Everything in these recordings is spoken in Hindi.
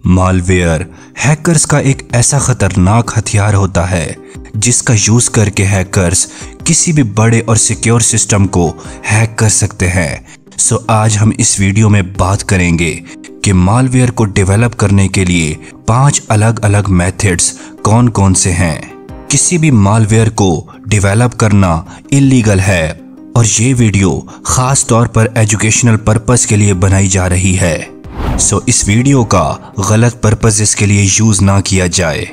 मालवेयर हैकर्स का एक ऐसा खतरनाक हथियार होता है जिसका यूज करके हैकर्स किसी भी बड़े और सिक्योर सिस्टम को हैक कर सकते हैं। सो आज हम इस वीडियो में बात करेंगे कि मालवेयर को डेवलप करने के लिए 5 अलग अलग मेथड्स कौन कौन से हैं। किसी भी मालवेयर को डेवलप करना इलीगल है और ये वीडियो खास तौर पर एजुकेशनल पर्पस के लिए बनाई जा रही है। सो इस वीडियो का गलत पर्पसेस के लिए यूज ना किया जाए।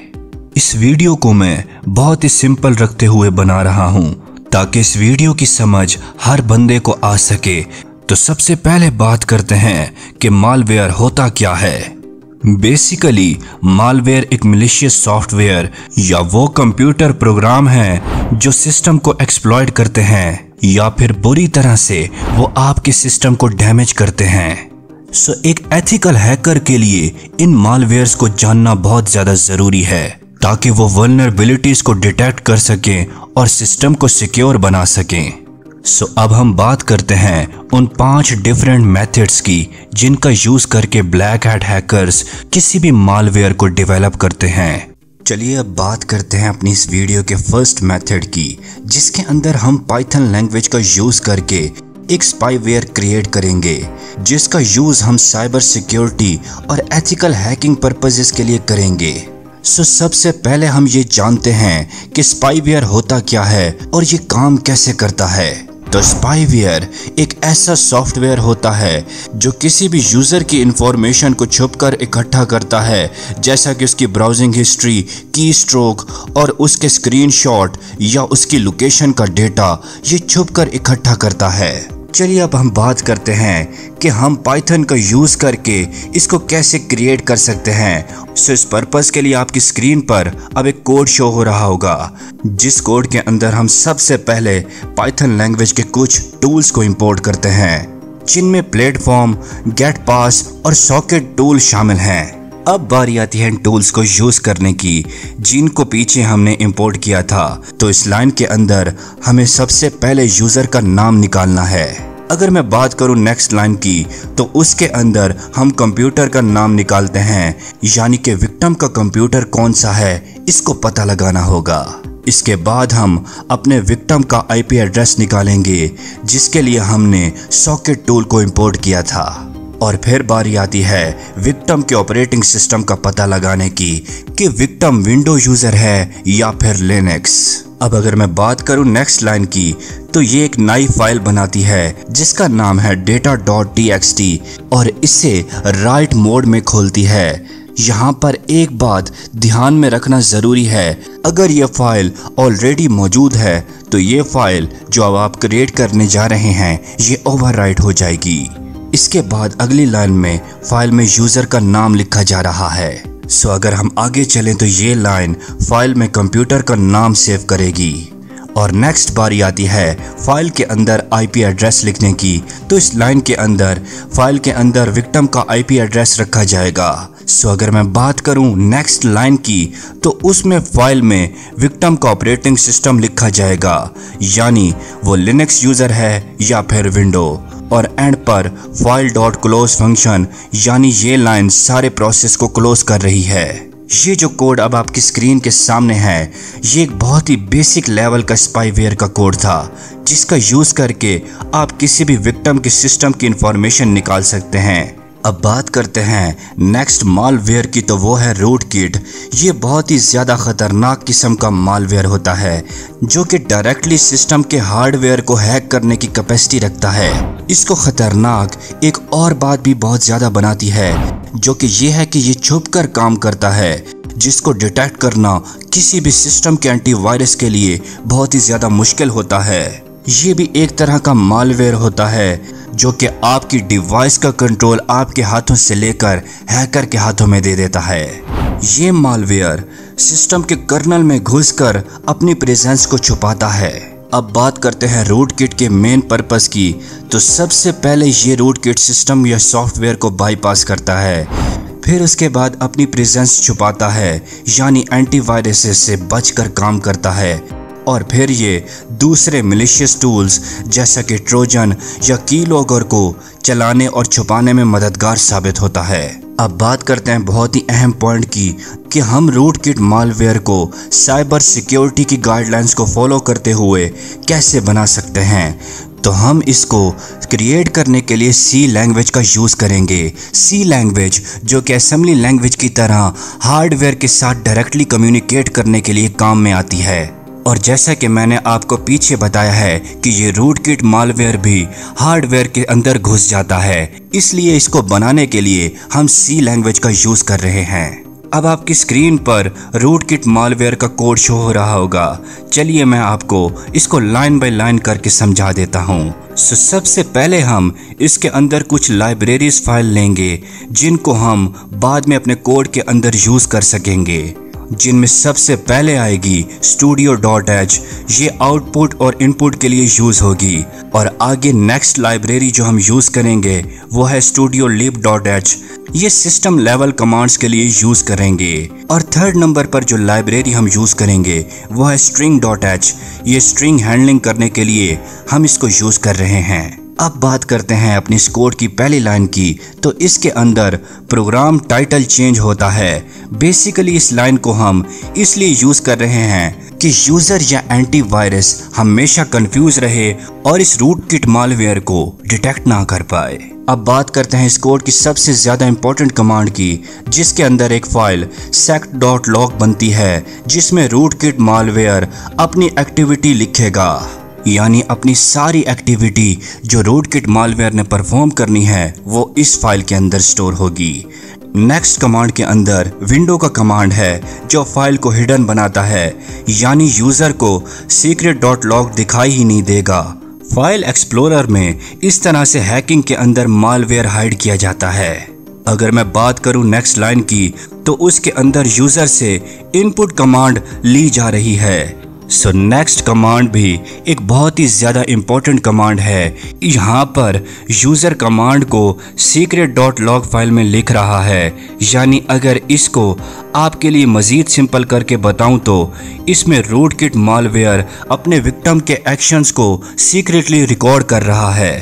इस वीडियो को मैं बहुत ही सिंपल रखते हुए बना रहा हूँ ताकि इस वीडियो की समझ हर बंदे को आ सके। तो सबसे पहले बात करते हैं कि मालवेयर होता क्या है। बेसिकली मालवेयर एक मैलिशियस सॉफ्टवेयर या वो कंप्यूटर प्रोग्राम है जो सिस्टम को एक्सप्लॉइट करते हैं या फिर बुरी तरह से वो आपके सिस्टम को डैमेज करते हैं। सो एक एथिकल हैकर के लिए इन मालवेयर्स को जानना बहुत ज्यादा जरूरी है ताकि वो वल्नरेबिलिटीज को डिटेक्ट कर सकें और सिस्टम को सिक्योर बना सकें। सो अब हम बात करते हैं उन 5 डिफरेंट मेथड्स की जिनका यूज करके ब्लैक हैट हैकर्स किसी भी मालवेयर को डेवलप करते हैं। चलिए अब बात करते हैं अपनी इस वीडियो के फर्स्ट मेथड की, जिसके अंदर हम पाइथन लैंग्वेज का यूज करके एक स्पाईवेयर क्रिएट करेंगे जिसका यूज हम साइबर सिक्योरिटी और एथिकल हैकिंग पर्पसेस के लिए करेंगे। सो सबसे पहले हम ये जानते हैं कि स्पाईवेयर होता क्या है और ये काम कैसे करता है। तो स्पाईवेयर एक ऐसा सॉफ्टवेयर होता है जो किसी भी यूजर की इंफॉर्मेशन को छुपकर इकट्ठा करता है, जैसा कि उसकी ब्राउजिंग हिस्ट्री, की स्ट्रोक और उसके स्क्रीनशॉट या उसकी लोकेशन का डेटा ये छुपकर इकट्ठा करता है। चलिए अब हम बात करते हैं कि हम पाइथन का यूज करके इसको कैसे क्रिएट कर सकते हैं। सो इस पर्पस के लिए आपकी स्क्रीन पर अब एक कोड शो हो रहा होगा, जिस कोड के अंदर हम सबसे पहले पाइथन लैंग्वेज के कुछ टूल्स को इंपोर्ट करते हैं, जिनमें प्लेटफॉर्म, गेट पास और सॉकेट टूल शामिल हैं। अब बारी आती है इन टूल्स को यूज करने की जिनको पीछे हमने इंपोर्ट किया था। तो इस लाइन के अंदर हमें सबसे पहले यूजर का नाम निकालना है। अगर मैं बात करूं नेक्स्ट लाइन की तो उसके अंदर हम कंप्यूटर का नाम निकालते हैं, यानी कि विक्टिम का कंप्यूटर कौन सा है इसको पता लगाना होगा। इसके बाद हम अपने विक्टिम का आईपी एड्रेस निकालेंगे जिसके लिए हमने सॉकेट टूल को इंपोर्ट किया था। और फिर बारी आती है विक्टिम के ऑपरेटिंग सिस्टम का पता लगाने की कि विक्टिम विंडो यूजर है या फिर लिनक्स। अब अगर मैं बात करूं नेक्स्ट लाइन की तो ये एक नई फाइल बनाती है जिसका नाम है data.txt और इसे राइट मोड में खोलती है। यहाँ पर एक बात ध्यान में रखना जरूरी है, अगर ये फाइल ऑलरेडी मौजूद है तो ये फाइल जो अब आप क्रिएट करने जा रहे हैं ये ओवरराइट हो जाएगी। इसके बाद अगली लाइन में फाइल में यूजर का नाम लिखा जा रहा है। सो अगर हम आगे चलें तो ये लाइन फाइल में कंप्यूटर का नाम सेव करेगी। और नेक्स्ट बारी आती है फाइल के अंदर आईपी एड्रेस लिखने की। तो इस लाइन के अंदर फाइल के अंदर विक्टिम का आईपी एड्रेस रखा जाएगा। सो अगर मैं बात करूं नेक्स्ट लाइन की तो उसमें फाइल में विक्टिम का ऑपरेटिंग सिस्टम लिखा जाएगा, यानी वो लिनक्स यूजर है या फिर विंडो। और एंड पर फाइल डॉट क्लोज फंक्शन, यानी ये लाइन सारे प्रोसेस को क्लोज कर रही है। ये जो कोड अब आपकी स्क्रीन के सामने है ये एक बहुत ही बेसिक लेवल का स्पाईवेयर का कोड था जिसका यूज करके आप किसी भी विक्टिम के सिस्टम की इंफॉर्मेशन निकाल सकते हैं। अब बात करते हैं नेक्स्ट मालवेयर की, तो वो है रूटकिट। ये बहुत ही ज़्यादा ख़तरनाक किस्म का मालवेयर होता है जो कि डायरेक्टली सिस्टम के हार्डवेयर को हैक करने की कैपेसिटी रखता है। इसको ख़तरनाक एक और बात भी बहुत ज़्यादा बनाती है, जो कि ये है कि ये छुप कर काम करता है, जिसको डिटेक्ट करना किसी भी सिस्टम के एंटीवायरस के लिए बहुत ही ज़्यादा मुश्किल होता है। ये भी एक तरह का मालवेयर होता है जो कि आपकी डिवाइस का कंट्रोल आपके हाथों से लेकर हैकर के हाथों में दे देता है। ये मालवेयर सिस्टम के कर्नल में घुसकर अपनी प्रेजेंस को छुपाता है। अब बात करते हैं रूटकिट के मेन पर्पस की। तो सबसे पहले ये रूटकिट सिस्टम या सॉफ्टवेयर को बाईपास करता है, फिर उसके बाद अपनी प्रेजेंस छुपाता है, यानी एंटीवायरसेस से बचकर काम करता है। और फिर ये दूसरे मैलिशियस टूल्स जैसा कि ट्रोजन या कीलॉगर को चलाने और छुपाने में मददगार साबित होता है। अब बात करते हैं बहुत ही अहम पॉइंट की कि हम रूटकिट मालवेयर को साइबर सिक्योरिटी की गाइडलाइंस को फॉलो करते हुए कैसे बना सकते हैं। तो हम इसको क्रिएट करने के लिए सी लैंग्वेज का यूज़ करेंगे। सी लैंग्वेज जो कि असेंबली लैंग्वेज की तरह हार्डवेयर के साथ डायरेक्टली कम्युनिकेट करने के लिए काम में आती है। और जैसा कि मैंने आपको पीछे बताया है कि ये रूटकिट मालवेयर भी हार्डवेयर के अंदर घुस जाता है, इसलिए इसको बनाने के लिए हम सी लैंग्वेज का यूज़ कर रहे हैं। अब आपकी स्क्रीन पर रूटकिट मालवेयर का कोड शो हो रहा होगा। चलिए मैं आपको इसको लाइन बाय लाइन करके समझा देता हूँ। सबसे पहले हम इसके अंदर कुछ लाइब्रेरीज फाइल लेंगे जिनको हम बाद में अपने कोड के अंदर यूज़ कर सकेंगे, जिनमें सबसे पहले आएगी studio.h। ये आउटपुट और इनपुट के लिए यूज़ होगी। और आगे नेक्स्ट लाइब्रेरी जो हम यूज़ करेंगे वो है studiolib.h। ये सिस्टम लेवल कमांड्स के लिए यूज़ करेंगे। और थर्ड नंबर पर जो लाइब्रेरी हम यूज़ करेंगे वो है string.h। ये स्ट्रिंग हैंडलिंग करने के लिए हम इसको यूज़ कर रहे हैं। अब बात करते हैं अपनी इस कोड की पहली लाइन की। तो इसके अंदर प्रोग्राम टाइटल चेंज होता है। बेसिकली इस लाइन को हम इसलिए यूज़ कर रहे हैं कि यूज़र या एंटीवायरस हमेशा कंफ्यूज रहे और इस रूटकिट मालवेयर को डिटेक्ट ना कर पाए। अब बात करते हैं इस कोड की सबसे ज़्यादा इंपॉर्टेंट कमांड की, जिसके अंदर एक फाइल sec.log बनती है जिसमें रूटकिट मालवेयर अपनी एक्टिविटी लिखेगा, यानी अपनी सारी एक्टिविटी जो रूटकिट मालवेयर ने परफॉर्म करनी है वो इस फाइल के अंदर स्टोर होगी। नेक्स्ट कमांड के अंदर विंडो का कमांड है जो फाइल को हिडन बनाता है, यानी यूज़र को secret.log दिखाई ही नहीं देगा। फाइल एक्सप्लोरर में इस तरह से हैकिंग के अंदर मालवेयर हाइड किया जाता है। अगर मैं बात करूं नेक्स्ट लाइन की तो उसके अंदर यूज़र से इनपुट कमांड ली जा रही है। सो नेक्स्ट कमांड भी एक बहुत ही ज़्यादा इम्पोर्टेंट कमांड है। यहाँ पर यूज़र कमांड को secret.log फाइल में लिख रहा है, यानी अगर इसको आपके लिए मज़ीद सिंपल करके बताऊं तो इसमें रूटकिट मालवेयर अपने विक्टिम के एक्शंस को सीक्रेटली रिकॉर्ड कर रहा है।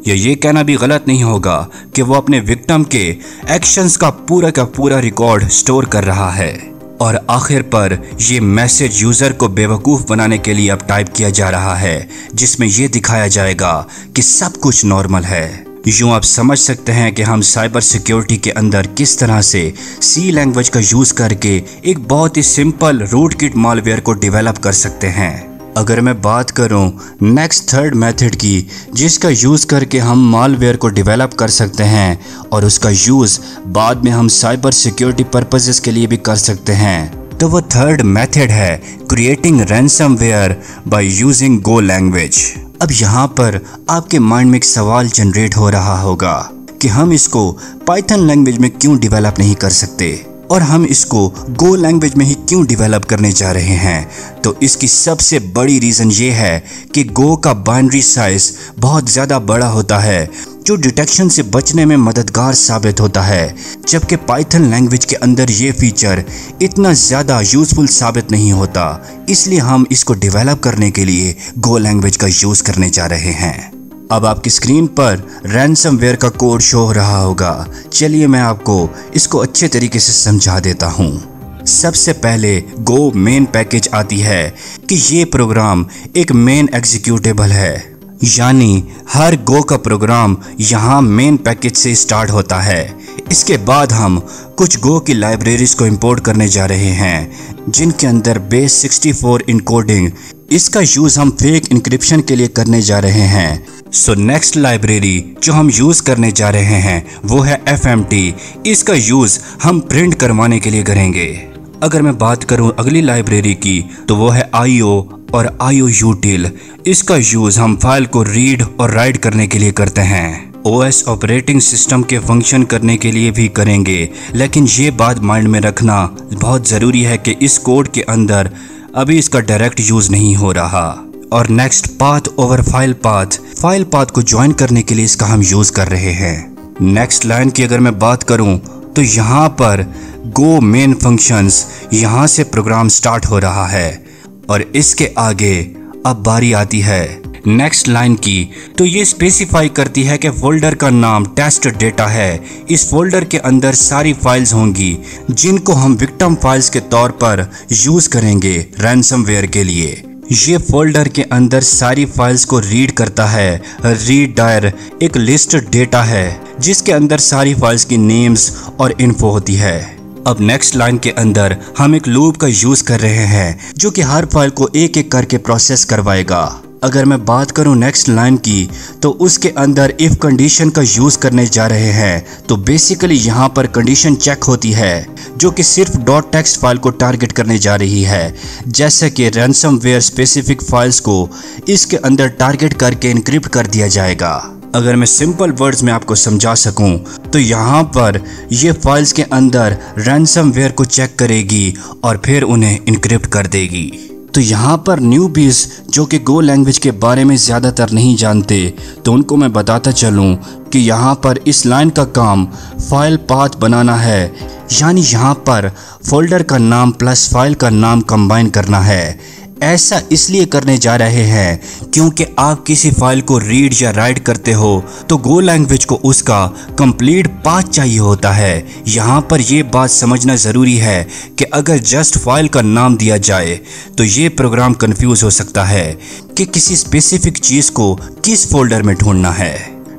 ये कहना भी गलत नहीं होगा कि वो अपने विक्टिम के एक्शंस का पूरा रिकॉर्ड स्टोर कर रहा है। और आखिर पर ये मैसेज यूज़र को बेवकूफ़ बनाने के लिए अब टाइप किया जा रहा है, जिसमें ये दिखाया जाएगा कि सब कुछ नॉर्मल है। यूँ आप समझ सकते हैं कि हम साइबर सिक्योरिटी के अंदर किस तरह से सी लैंग्वेज का यूज़ करके एक बहुत ही सिंपल रूटकिट मालवेयर को डेवलप कर सकते हैं। अगर मैं बात करूं नेक्स्ट थर्ड मेथड की, जिसका यूज़ करके हम मालवेयर को डेवलप कर सकते हैं और उसका यूज़ बाद में हम साइबर सिक्योरिटी पर्पसेस के लिए भी कर सकते हैं, तो वो थर्ड मेथड है creating ransomware by using go language. अब यहाँ पर आपके माइंड में एक सवाल जनरेट हो रहा होगा कि हम इसको पाइथन लैंग्वेज में क्यों डेवलप नहीं कर सकते और हम इसको गो लैंग्वेज में ही क्यों डेवलप करने जा रहे हैं। तो इसकी सबसे बड़ी रीज़न ये है कि गो का बाइनरी साइज बहुत ज़्यादा बड़ा होता है, जो डिटेक्शन से बचने में मददगार साबित होता है, जबकि पाइथन लैंग्वेज के अंदर ये फीचर इतना ज़्यादा यूज़फुल साबित नहीं होता। इसलिए हम इसको डेवलप करने के लिए गो लैंग्वेज का यूज़ करने जा रहे हैं। अब आपकी स्क्रीन पर रैंसमवेयर का कोड शो हो रहा होगा। चलिए मैं आपको इसको अच्छे तरीके से समझा देता हूँ। सबसे पहले गो मेन पैकेज आती है कि ये प्रोग्राम एक मेन एग्जीक्यूटेबल है, यानी हर गो का प्रोग्राम यहाँ मेन पैकेज से स्टार्ट होता है। इसके बाद हम कुछ गो की लाइब्रेरीज को इंपोर्ट करने जा रहे हैं, जिनके अंदर बेस 64 इनकोडिंग, इसका यूज़ हम फेक इंक्रिप्शन के लिए करने जा रहे हैं। सो नेक्स्ट लाइब्रेरी जो हम यूज़ करने जा रहे हैं वो है FMT। इसका यूज़ हम प्रिंट करवाने के लिए करेंगे। अगर मैं बात करूं अगली लाइब्रेरी की तो वो है IO और IOUtil। इसका यूज़ हम फाइल को रीड और राइट करने के लिए करते हैं। OS ऑपरेटिंग सिस्टम के फंक्शन करने के लिए भी करेंगे, लेकिन ये बात माइंड में रखना बहुत ज़रूरी है कि इस कोड के अंदर अभी इसका डायरेक्ट यूज़ नहीं हो रहा। और next path over file path को ज्वाइन करने के लिए इसका हम यूज़ कर रहे हैं। नेक्स्ट लाइन की अगर मैं बात करूं तो यहाँ पर गो मेन फंक्शंस, यहाँ से प्रोग्राम स्टार्ट हो रहा है। और इसके आगे अब बारी आती है नेक्स्ट लाइन की तो ये स्पेसिफाई करती है कि फोल्डर का नाम टेस्ट डेटा है। इस फोल्डर के अंदर सारी फाइल्स होंगी जिनको हम विक्टिम फाइल्स के तौर पर यूज करेंगे रैंसमवेयर के लिए। ये फोल्डर के अंदर सारी फाइल्स को रीड करता है। रीड डायर एक लिस्ट डेटा है जिसके अंदर सारी फाइल्स की नेम्स और इन्फो होती है। अब नेक्स्ट लाइन के अंदर हम एक लूप का यूज कर रहे हैं जो कि हर फाइल को एक एक करके प्रोसेस करवाएगा। अगर मैं बात करूं नेक्स्ट लाइन की तो उसके अंदर इफ कंडीशन का यूज करने जा रहे हैं। तो बेसिकली यहाँ पर कंडीशन चेक होती है जो कि सिर्फ डॉट टेक्स्ट फाइल को टारगेट करने जा रही है, जैसे कि रैंसमवेयर स्पेसिफिक फाइल्स को इसके अंदर टारगेट करके इनक्रिप्ट कर दिया जाएगा। अगर मैं सिंपल वर्ड्स में आपको समझा सकूं तो यहाँ पर ये फाइल्स के अंदर रैंसमवेयर को चेक करेगी और फिर उन्हें इनक्रिप्ट कर देगी। तो यहाँ पर न्यूबीज जो कि गो लैंग्वेज के बारे में ज़्यादातर नहीं जानते तो उनको मैं बताता चलूँ कि यहाँ पर इस लाइन का काम फाइल पाथ बनाना है, यानी यहाँ पर फोल्डर का नाम प्लस फाइल का नाम कंबाइन करना है। ऐसा इसलिए करने जा रहे हैं क्योंकि आप किसी फाइल को रीड या राइट करते हो तो गो लैंग्वेज को उसका कंप्लीट पाथ चाहिए होता है। यहाँ पर ये बात समझना ज़रूरी है कि अगर जस्ट फाइल का नाम दिया जाए तो ये प्रोग्राम कंफ्यूज हो सकता है कि किसी स्पेसिफिक चीज़ को किस फोल्डर में ढूंढना है।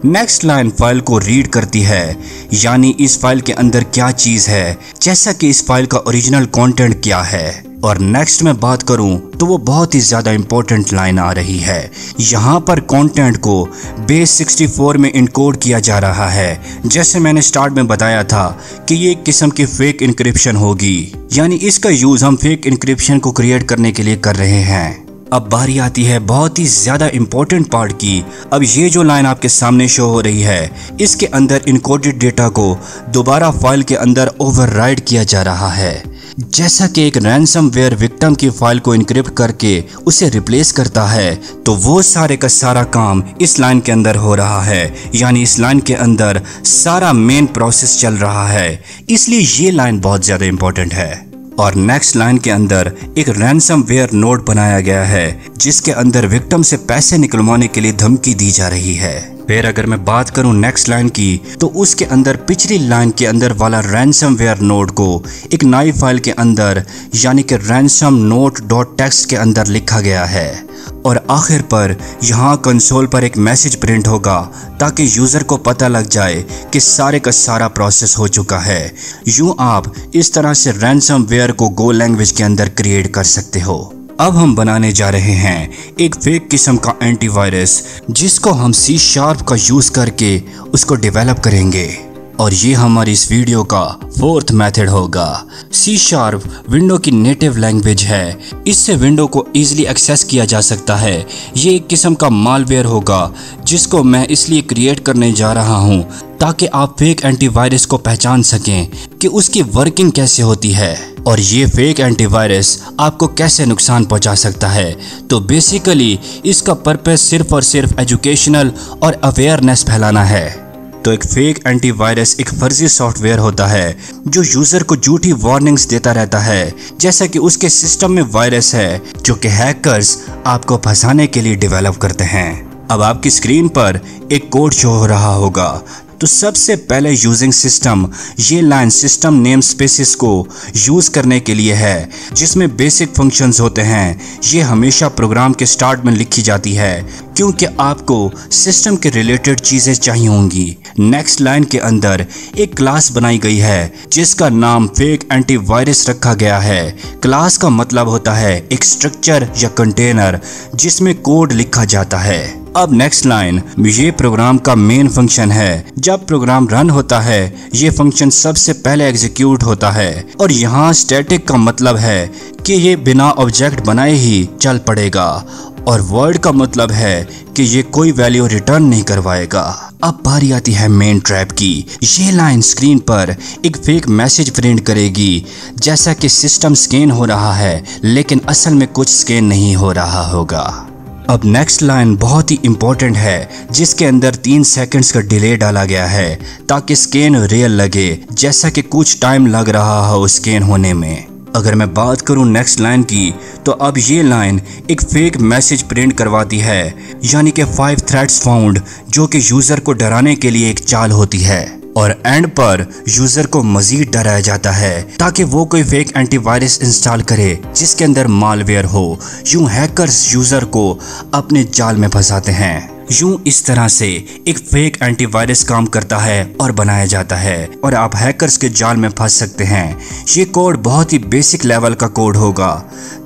नेक्स्ट लाइन फाइल को रीड करती है, यानी इस फाइल के अंदर क्या चीज़ है, जैसा कि इस फाइल का ओरिजिनल कंटेंट क्या है। और नेक्स्ट में बात करूं तो वो बहुत ही ज़्यादा इंपॉर्टेंट लाइन आ रही है। यहाँ पर कंटेंट को बेस 64 में इनकोड किया जा रहा है। जैसे मैंने स्टार्ट में बताया था कि ये एक किस्म की फेक इनक्रिप्शन होगी, यानी इसका यूज़ हम फेक इनक्रिप्शन को क्रिएट करने के लिए कर रहे हैं। अब बारी आती है बहुत ही ज़्यादा इम्पोर्टेंट पार्ट की। अब ये जो लाइन आपके सामने शो हो रही है इसके अंदर इनकोडेड डेटा को दोबारा फाइल के अंदर ओवरराइड किया जा रहा है। जैसा कि एक रैंसमवेयर विक्टिम की फाइल को इनक्रिप्ट करके उसे रिप्लेस करता है तो वो सारे का सारा काम इस लाइन के अंदर हो रहा है, यानी इस लाइन के अंदर सारा मेन प्रोसेस चल रहा है। इसलिए ये लाइन बहुत ज़्यादा इम्पोर्टेंट है। और नेक्स्ट लाइन के अंदर एक रैंसमवेयर नोड बनाया गया है जिसके अंदर विक्टिम से पैसे निकलवाने के लिए धमकी दी जा रही है। फिर अगर मैं बात करूं नेक्स्ट लाइन की तो उसके अंदर पिछली लाइन के अंदर वाला रैंसमवेयर नोड को एक नई फाइल के अंदर यानी कि रैंसम नोट डॉट टेक्स्ट के अंदर लिखा गया है। और आखिर पर यहाँ कंसोल पर एक मैसेज प्रिंट होगा ताकि यूज़र को पता लग जाए कि सारे का सारा प्रोसेस हो चुका है। यूँ आप इस तरह से रैंसमवेयर को गो लैंग्वेज के अंदर क्रिएट कर सकते हो। अब हम बनाने जा रहे हैं एक फेक किस्म का एंटीवायरस जिसको हम C# का यूज़ करके उसको डेवलप करेंगे। और ये हमारी इस वीडियो का 4th मेथड होगा। C# विंडो की नेटिव लैंग्वेज है, इससे विंडो को ईजिली एक्सेस किया जा सकता है। ये एक किस्म का मालवेयर होगा जिसको मैं इसलिए क्रिएट करने जा रहा हूँ ताकि आप फेक एंटीवायरस को पहचान सकें कि उसकी वर्किंग कैसे होती है और ये फेक एंटीवायरस आपको कैसे नुकसान पहुंचा सकता है। तो बेसिकली इसका पर्पस सिर्फ और सिर्फ एजुकेशनल और अवेयरनेस फैलाना है। तो एक फेक एंटीवायरस एक फर्जी सॉफ्टवेयर होता है जो यूज़र को झूठी वार्निंग्स देता रहता है, जैसा कि उसके सिस्टम में वायरस है जो कि हैकर्स आपको फंसाने के लिए डेवलप करते हैं। अब आपकी स्क्रीन पर एक कोड शो हो रहा होगा। तो सबसे पहले यूजिंग सिस्टम ये लाइन सिस्टम नेम स्पेसिस को यूज़ करने के लिए है जिसमें बेसिक फंक्शंस होते हैं। ये हमेशा प्रोग्राम के स्टार्ट में लिखी जाती है क्योंकि आपको सिस्टम के रिलेटेड चीज़ें चाहिए होंगी। नेक्स्ट लाइन के अंदर एक क्लास बनाई गई है जिसका नाम फेक एंटीवायरस रखा गया है। क्लास का मतलब होता है एक स्ट्रक्चर या कंटेनर जिसमें कोड लिखा जाता है। अब नेक्स्ट लाइन ये प्रोग्राम का मेन फंक्शन है। जब प्रोग्राम रन होता है ये फंक्शन सबसे पहले एग्जीक्यूट होता है और यहाँ स्टैटिक का मतलब है कि ये बिना ऑब्जेक्ट बनाए ही चल पड़ेगा और वर्ड का मतलब है कि ये कोई वैल्यू रिटर्न नहीं करवाएगा। अब बारी आती है मेन ट्रैप की। ये लाइन स्क्रीन पर एक फेक मैसेज प्रिंट करेगी जैसा कि सिस्टम स्कैन हो रहा है लेकिन असल में कुछ स्कैन नहीं हो रहा होगा। अब नेक्स्ट लाइन बहुत ही इम्पोर्टेंट है जिसके अंदर 3 सेकंड्स का डिले डाला गया है ताकि स्कैन रियल लगे जैसा कि कुछ टाइम लग रहा हो स्कैन होने में। अगर मैं बात करूं नेक्स्ट लाइन की, तो अब ये लाइन एक फेक मैसेज प्रिंट करवाती है, यानी कि 5 थ्रेड्स फाउंड, जो कि यूजर को डराने के लिए एक चाल होती है। और एंड पर यूजर को मजीद डराया जाता है ताकि वो कोई फेक एंटीवायरस इंस्टॉल करे जिसके अंदर मालवेयर हो। यूं हैकर्स यूजर को अपने जाल में फंसाते हैं। यूं इस तरह से एक फेक एंटीवायरस काम करता है और बनाया जाता है और आप हैकर्स के जाल में फंस सकते हैं। ये कोड बहुत ही बेसिक लेवल का कोड होगा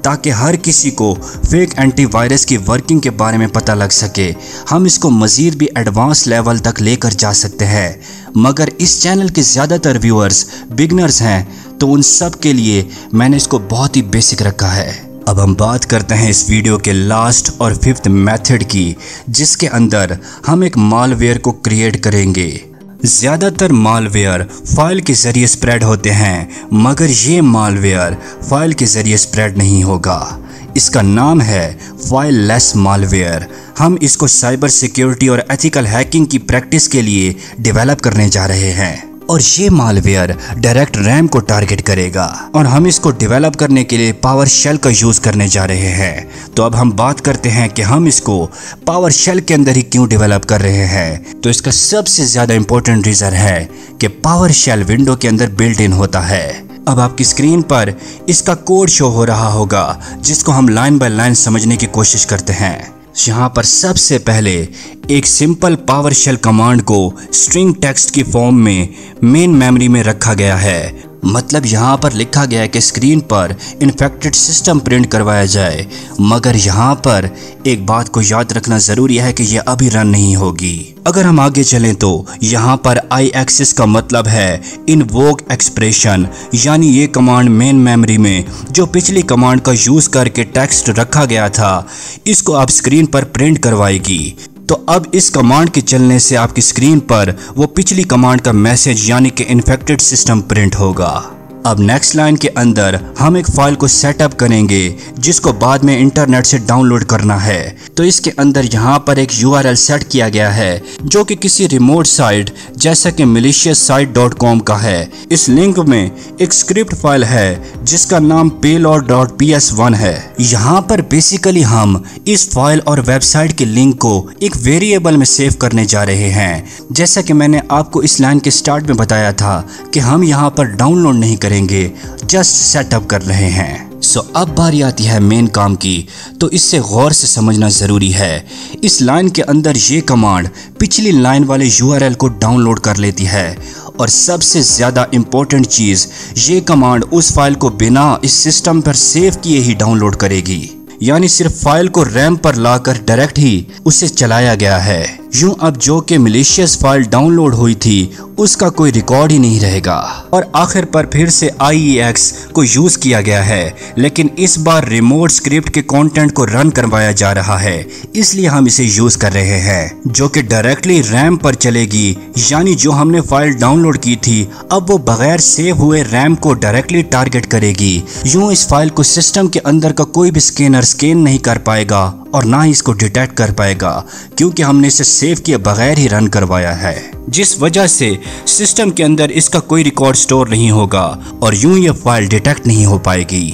ताकि हर किसी को फेक एंटीवायरस की वर्किंग के बारे में पता लग सके। हम इसको मजीद भी एडवांस लेवल तक लेकर जा सकते हैं, मगर इस चैनल के ज़्यादातर व्यूअर्स बिगनर्स हैं, तो उन सब के लिए मैंने इसको बहुत ही बेसिक रखा है। अब हम बात करते हैं इस वीडियो के लास्ट और 5th मेथड की, जिसके अंदर हम एक मालवेयर को क्रिएट करेंगे। ज़्यादातर मालवेयर फाइल के ज़रिए स्प्रेड होते हैं, मगर ये मालवेयर फाइल के ज़रिए स्प्रेड नहीं होगा। इसका नाम है फाइल लेस मालवेयर। हम इसको साइबर सिक्योरिटी और एथिकल हैकिंग की प्रैक्टिस के लिए डेवलप करने जा रहे हैं और ये मालवेयर डायरेक्ट रैम को टारगेट करेगा और हम इसको डेवलप करने के लिए पावर शेल का यूज़ करने जा रहे हैं। तो अब हम बात करते हैं कि हम इसको पावर शेल के अंदर ही क्यों डेवलप कर रहे हैं। तो इसका सबसे ज़्यादा इम्पोर्टेंट रीज़न है कि पावर शेल विंडो के अंदर बिल्ट इन होता है। अब आपकी स्क्रीन पर इसका कोड शो हो रहा होगा, जिसको हम लाइन बाय लाइन समझने की कोशिश करते हैं। यहाँ पर सबसे पहले एक सिंपल पावर शेल कमांड को स्ट्रिंग टेक्स्ट की फॉर्म में मेन मेमोरी में रखा गया है। मतलब यहाँ पर लिखा गया है कि स्क्रीन पर इन्फेक्टेड सिस्टम प्रिंट करवाया जाए, मगर यहाँ पर एक बात को याद रखना ज़रूरी है कि यह अभी रन नहीं होगी। अगर हम आगे चलें तो यहाँ पर आई एक्सिस का मतलब है इनवोक एक्सप्रेशन, यानी ये कमांड मेन मेमोरी में जो पिछली कमांड का यूज़ करके टेक्स्ट रखा गया था, इसको आप स्क्रीन पर प्रिंट करवाएगी। तो अब इस कमांड के चलने से आपकी स्क्रीन पर वो पिछली कमांड का मैसेज यानी कि इन्फेक्टेड सिस्टम प्रिंट होगा। अब नेक्स्ट लाइन के अंदर हम एक फाइल को सेटअप करेंगे जिसको बाद में इंटरनेट से डाउनलोड करना है। तो इसके अंदर यहाँ पर एक URL सेट किया गया है जो कि किसी रिमोट साइट जैसा कि malicioussite.com का है। इस लिंक में एक स्क्रिप्ट फाइल है जिसका नाम payload.ps1 है। यहाँ पर बेसिकली हम इस फाइल और वेबसाइट के लिंक को एक वेरिएबल में सेव करने जा रहे हैं। जैसा कि मैंने आपको इस लाइन के स्टार्ट में बताया था कि हम यहाँ पर डाउनलोड नहीं करेंगे, जस्ट सेटअप कर रहे हैं। अब बारी आती है मेन काम की, तो इससे गौर से समझना ज़रूरी है। इस लाइन के अंदर ये कमांड पिछली लाइन वाले URL को डाउनलोड कर लेती है और सबसे ज़्यादा इम्पोर्टेंट चीज़, ये कमांड उस फाइल को बिना इस सिस्टम पर सेव किए ही डाउनलोड करेगी, यानी सिर्फ फाइल को रैम पर लाकर डायरेक्ट ही उसे चलाया गया है। यूं अब जो कि मिलिशियस फाइल डाउनलोड हुई थी उसका कोई रिकॉर्ड ही नहीं रहेगा। और आखिर पर फिर से IEX को यूज़ किया गया है, लेकिन इस बार रिमोट स्क्रिप्ट के कंटेंट को रन करवाया जा रहा है, इसलिए हम इसे यूज़ कर रहे हैं, जो कि डायरेक्टली रैम पर चलेगी। यानी जो हमने फाइल डाउनलोड की थी अब वो बगैर सेव हुए रैम को डायरेक्टली टारगेट करेगी। यूं इस फाइल को सिस्टम के अंदर का कोई भी स्कैनर स्कैन नहीं कर पाएगा और ना ही इसको डिटेक्ट कर पाएगा, क्योंकि हमने इसे सेव किए बगैर ही रन करवाया है, जिस वजह से सिस्टम के अंदर इसका कोई रिकॉर्ड स्टोर नहीं होगा और यूं ये फाइल डिटेक्ट नहीं हो पाएगी।